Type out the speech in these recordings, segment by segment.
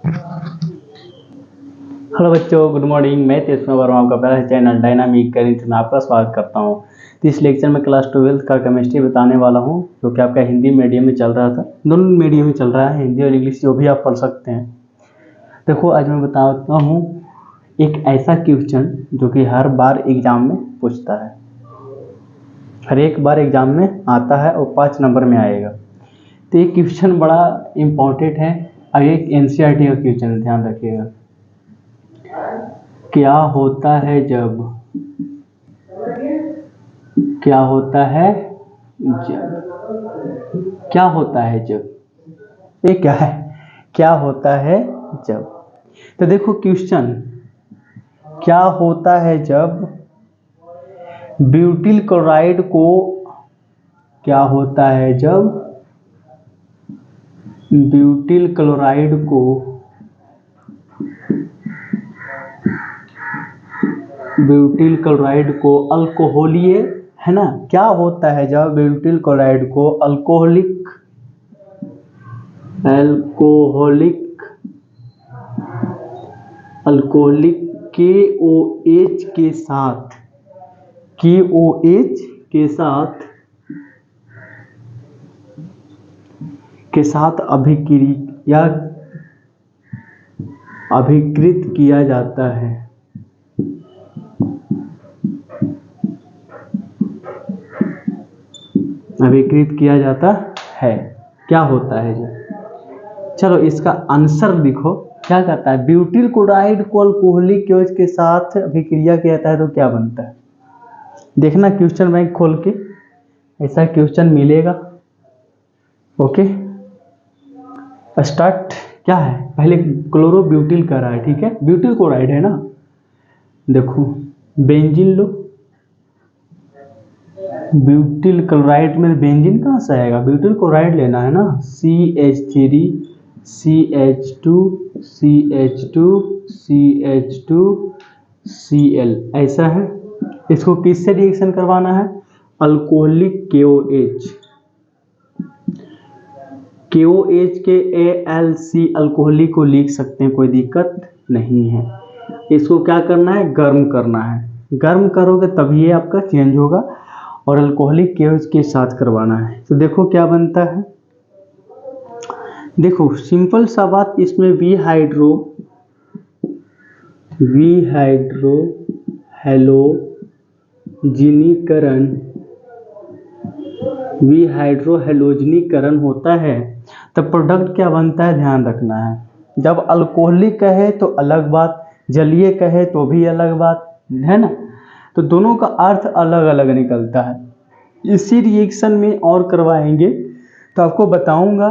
Hello बच्चों, good morning. मैं तेजस्वी वर्मा, आपका पहला चैनल डायनामिक करेंट में आपका स्वागत करता हूं। तो इस लेक्चर में क्लास 12 का केमिस्ट्री बताने वाला हूं, जो कि आपका हिंदी मीडियम में चल रहा था। दोनों मीडियम में चल रहा है, हिंदी और इंग्लिश, जो भी आप पढ़ सकते हैं। देखो, आज मैं बताता हूँ एक ऐसा क्वेश्चन जो कि हर बार एग्जाम में पूछता है, हर एक बार एग्जाम में आता है और 5 नंबर में आएगा। तो ये क्वेश्चन बड़ा इम्पोर्टेंट है। अब एक NCERT का क्वेश्चन है, ध्यान रखिएगा। क्या होता है जब, क्या होता है जब, क्या होता है जब, ये क्या है, क्या होता है जब। तो देखो क्वेश्चन, क्या होता है जब ब्यूटिल क्लोराइड को, क्या होता है जब ब्यूटिल क्लोराइड को ब्यूटिल क्लोराइड को अल्कोहलीय, है ना, क्या होता है जब ब्यूटिल क्लोराइड को अल्कोहलिक अल्कोहलिक KOH के साथ अभिकृत किया जाता है। अभिकृत किया जाता है, क्या होता है जो। चलो इसका आंसर लिखो। क्या कहता है, ब्यूटिल क्लोराइड को अल्कोहलिक KOH के साथ अभिक्रिया किया जाता है तो क्या बनता है। देखना क्वेश्चन बैंक खोल के, ऐसा क्वेश्चन मिलेगा। Okay, start. क्या है, पहले क्लोरो ब्यूटिल कर रहा है, ठीक है, ब्यूटिल क्लोराइड है ना। देखो बेंजीन लो, ब्यूटिल क्लोराइड में बेंजीन कहाँ से आएगा, ब्यूटिल क्लोराइड लेना है ना। CH3 CH2 CH2 CH2 Cl, ऐसा है। इसको किससे रिएक्शन करवाना है, अल्कोहलिक KOH के ALC अल्कोहलिक को लिख सकते हैं, कोई दिक्कत नहीं है। इसको क्या करना है, गर्म करना है। गर्म करोगे तभी ये आपका चेंज होगा, और अल्कोहलिक KOH के साथ करवाना है। तो देखो क्या बनता है। देखो सिंपल सा बात, इसमें विहाइड्रो हेलोजनीकरण होता है, तब प्रोडक्ट क्या बनता है, ध्यान रखना है। जब अल्कोहलिक कहे तो अलग बात, जलीय कहे तो भी अलग बात, है ना। तो दोनों का अर्थ अलग अलग निकलता है। इसी रिएक्शन में और करवाएंगे तो आपको बताऊंगा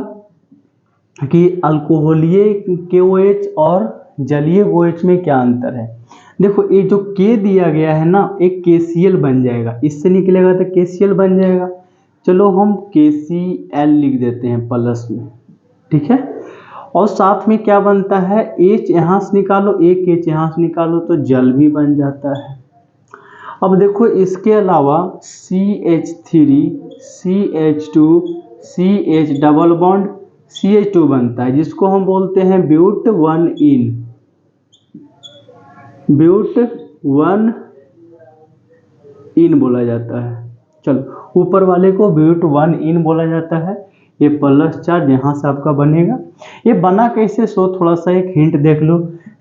कि अल्कोहलीय KOH और जलीय OH में क्या अंतर है। देखो ये जो K दिया गया है ना, एक KCl बन जाएगा, इससे निकलेगा तो KCl बन जाएगा। चलो हम KCl लिख देते हैं प्लस में, ठीक है। और साथ में क्या बनता है, H यहाँ से निकालो, एक H यहाँ से निकालो तो जल भी बन जाता है। अब देखो इसके अलावा CH3 CH2 CH double bond CH2 बनता है, जिसको हम बोलते हैं ब्यूट वन इन बोला जाता है। चलो ऊपर वाले को ब्यूट वन इन बोला जाता है। ये प्लस चार्ज यहाँ से आपका बनेगा। ये बना कैसे, सो थोड़ा सा एक हिंट देख लो।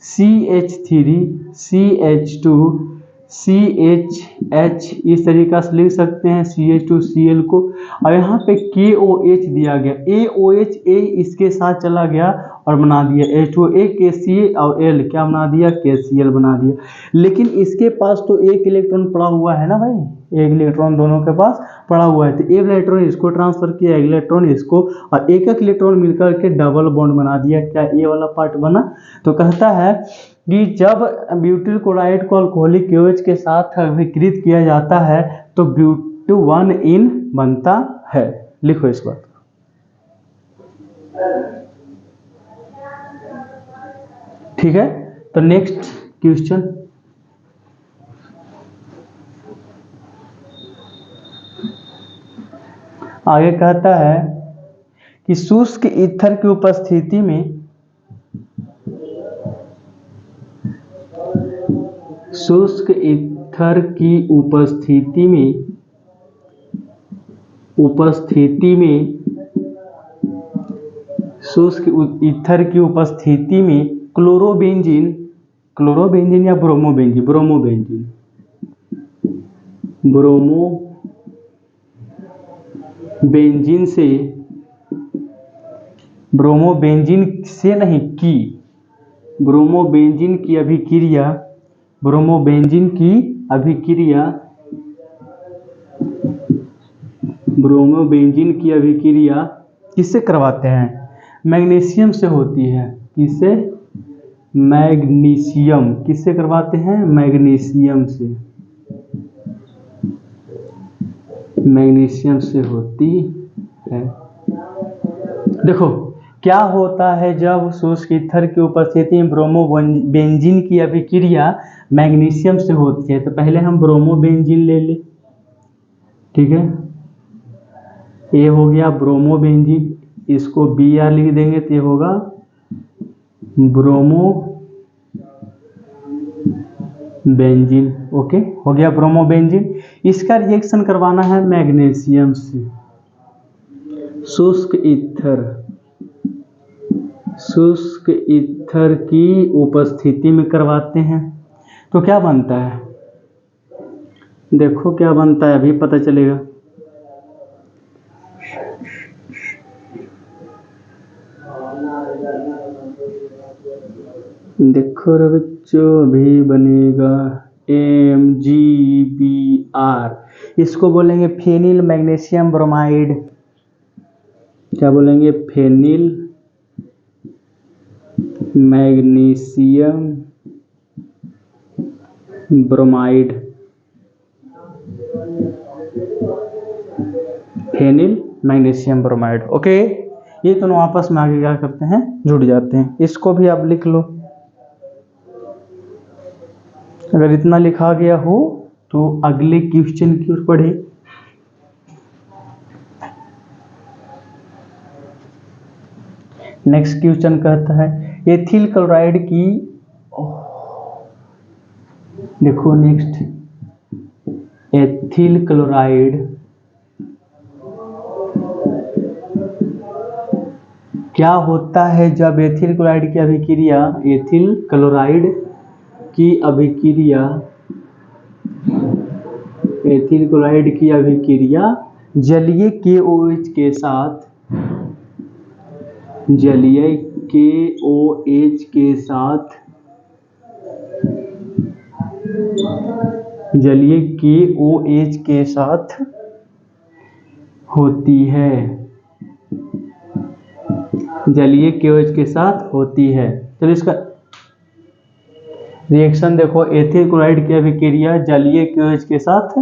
CH3 CH2 CH इस तरीका से लिख सकते हैं, CH2 Cl को। और यहाँ पे KOH दिया गया, AOH A इसके साथ चला गया और बना दिया H2O, KCl और L क्या बना दिया, KCl बना दिया। लेकिन इसके पास तो एक इलेक्ट्रॉन पड़ा हुआ है ना भाई, एक इलेक्ट्रॉन दोनों के पास पड़ा हुआ है। तो एक इलेक्ट्रॉन इसको ट्रांसफर किया, एक इलेक्ट्रॉन इसको, और एक एक इलेक्ट्रॉन मिलकर के डबल बॉन्ड बना दिया। क्या ये वाला पार्ट बना। तो कहता है कि जब ब्यूटिल क्लोराइड को अल्कोहलिक KOH के साथ अभिकृत किया जाता है तो ब्यूट वन इन बनता है। लिखो इस बात। ठीक है, तो नेक्स्ट क्वेश्चन। आगे कहता है कि शुष्क ईथर की उपस्थिति में शुष्क ईथर की उपस्थिति में शुष्क ईथर की उपस्थिति में क्लोरोबेंजीन या ब्रोमोबेंजीन से नहीं की ब्रोमोबेंजीन की अभिक्रिया किससे करवाते हैं? मैग्नीशियम से होती है। किससे? मैग्नीशियम। किससे करवाते हैं? मैग्नीशियम से होती है। देखो क्या होता है जब शुष्क ईथर की उपस्थिति में ब्रोमोबेंजीन की अभिक्रिया मैग्नीशियम से होती है। तो पहले हम ब्रोमोबेंजीन ले लें, ठीक है। ये हो गया ब्रोमोबेंजीन, इसको Br लिख देंगे तो ये होगा ब्रोमोबेंजीन। ओके, हो गया ब्रोमोबेंजीन। इसका रिएक्शन करवाना है मैग्नीशियम से। शुष्क ईथर की उपस्थिति में करवाते हैं तो क्या बनता है? देखो क्या बनता है, अभी पता चलेगा। देखो रे बच्चों, अभी बनेगा MgBr। इसको बोलेंगे फेनिल मैग्नीशियम ब्रोमाइड। क्या बोलेंगे? Phenyl magnesium bromide. Phenyl magnesium bromide. Okay, ये दोनों आपस में आगे क्या करते हैं? जुड़ जाते हैं। इसको भी आप लिख लो। अगर इतना लिखा गया हो तो अगले क्वेश्चन की ओर पढ़े। नेक्स्ट क्वेश्चन कहता है एथिल क्लोराइड की, देखो नेक्स्ट, एथिल क्लोराइड क्या होता है जब एथिल क्लोराइड की अभिक्रिया जलीय KOH के साथ होती है। चलो इसका रिएक्शन देखो। एथिल क्लोराइड की अभिक्रिया जलीय KOH के साथ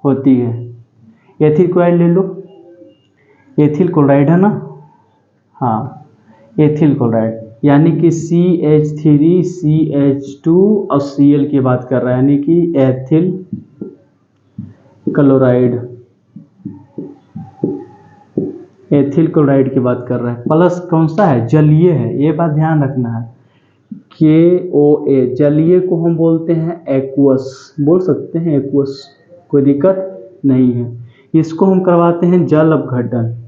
होती है। एथिल क्लोराइड ले लो, एथिल क्लोराइड है ना, हाँ एथिल क्लोराइड यानी कि CH3CH2 और Cl की बात कर रहा है, यानी कि एथिल क्लोराइड की बात कर रहा है। प्लस कौन सा है? जलीय है, ये बात ध्यान रखना है। KOH जलीय को हम बोलते हैं एक्वस, बोल सकते हैं एक्वस, कोई दिक्कत नहीं है। इसको हम करवाते हैं जल अपघटन।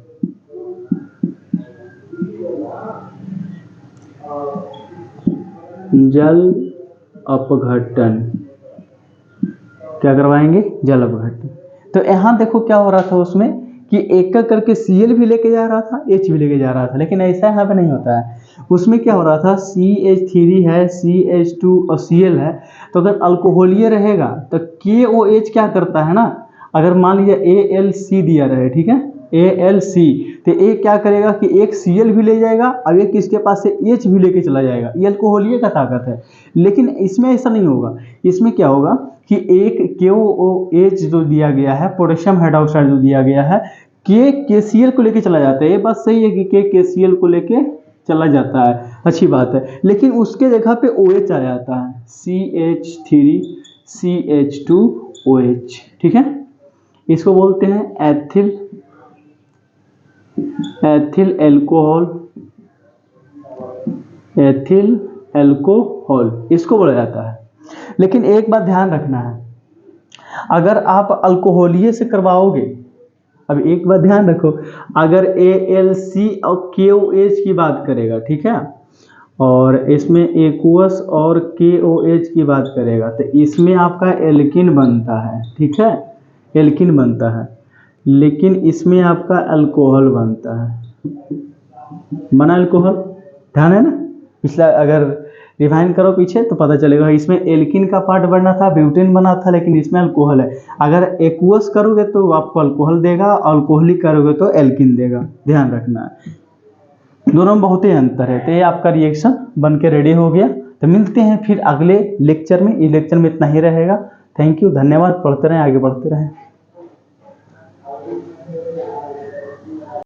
क्या करवाएंगे? जल अपघटन। तो यहाँ देखो क्या हो रहा था उसमें कि एक एक करके Cl भी लेके जा रहा था, H भी लेके जा रहा था, लेकिन ऐसा यहाँ पे नहीं होता है। उसमें क्या हो रहा था, CH3 है, CH2 और Cl है। तो अगर अल्कोहलीय रहेगा तो KOH क्या करता है ना, अगर मान लीजिए ALC दिया रहे, ठीक है, ALC, तो ये क्या करेगा कि एक Cl भी ले जाएगा और एक इसके पास से H भी लेके चला जाएगा। ये अल्कोहलीय का ताकत है। लेकिन इसमें ऐसा नहीं होगा। इसमें क्या होगा कि एक KOH जो दिया गया है, पोटेशियम हाइड्रोक्साइड जो दिया गया है, KCl को लेके चला जाता है। ये बात सही है कि KCl को लेके चला जाता है, अच्छी बात है। लेकिन उसके जगह पे OH आ जाता है, CH3CH2OH, ठीक है। इसको बोलते हैं एथिल एल्कोहल, इसको बोला जाता है। लेकिन एक बात ध्यान रखना है, अगर आप अल्कोहलिए से करवाओगे, अब एक बात ध्यान रखो, अगर ALC और KOH की बात करेगा, ठीक है, और इसमें एक्वस और KOH की बात करेगा, तो इसमें आपका एल्किन बनता है, ठीक है, एल्किन बनता है, लेकिन इसमें आपका अल्कोहल बनता है, बना अल्कोहल, ध्यान है ना। पिछला अगर रिवाइंड करो पीछे तो पता चलेगा, इसमें एल्किन का पार्ट बनना था, ब्यूटेन बना था, लेकिन इसमें अल्कोहल है। अगर एक्वस करोगे तो आपको अल्कोहल देगा, अल्कोहलिक करोगे तो एल्किन देगा, ध्यान रखना है, दोनों में बहुत ही अंतर है। तो ये आपका रिएक्शन बन के रेडी हो गया। तो मिलते हैं फिर अगले लेक्चर में, इस लेक्चर में इतना ही रहेगा। थैंक यू, धन्यवाद, पढ़ते रहें, आगे बढ़ते रहें।